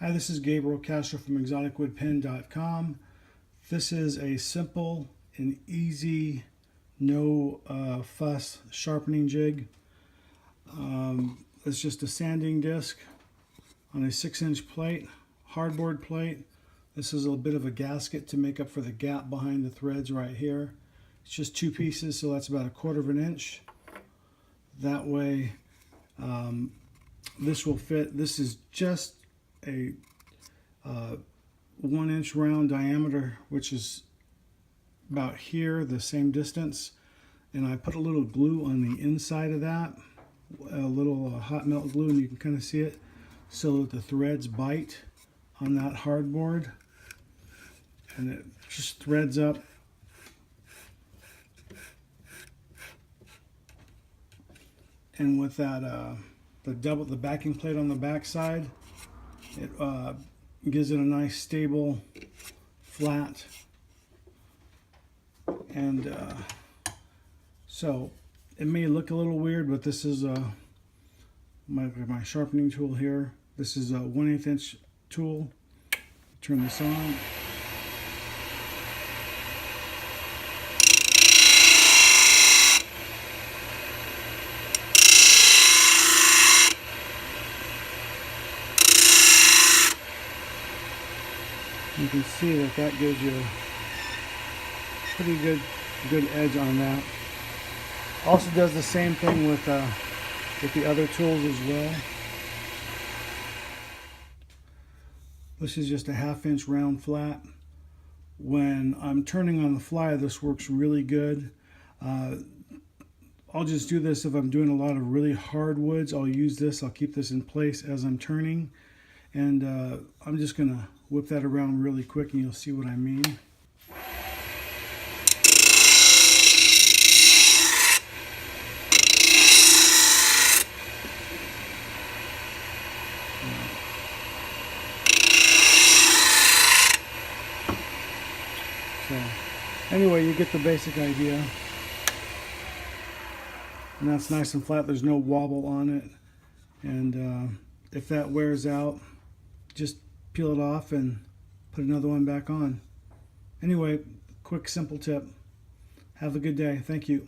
Hi, this is Gabriel Castro from exoticwoodpen.com. This is a simple and easy, no fuss sharpening jig. It's just a sanding disc on a 6-inch plate, hardboard plate. This is a bit of a gasket to make up for the gap behind the threads right here. It's just 2 pieces, so that's about 1/4 inch. That way this will fit. This is just a 1-inch round diameter, which is about here, the same distance. And I put a little glue on the inside of that, a little hot melt glue, and you can kind of see it, so that the threads bite on that hardboard, and it just threads up. And with that, the backing plate on the back side, it gives it a nice stable flat. And so it may look a little weird, but this is my sharpening tool here. This is a 1/8 inch tool. Turn this on. You can see that gives you a pretty good edge on that. Also does the same thing with the other tools as well. This is just a 1/2 inch round flat. When I'm turning on the fly, this works really good. I'll just do this if I'm doing a lot of really hard woods. I'll use this. I'll keep this in place as I'm turning. And I'm just going to whip that around really quick and you'll see what I mean. So anyway, you get the basic idea. And that's nice and flat. There's no wobble on it. And if that wears out, just peel it off and put another one back on. Anyway, quick, simple tip. Have a good day. Thank you.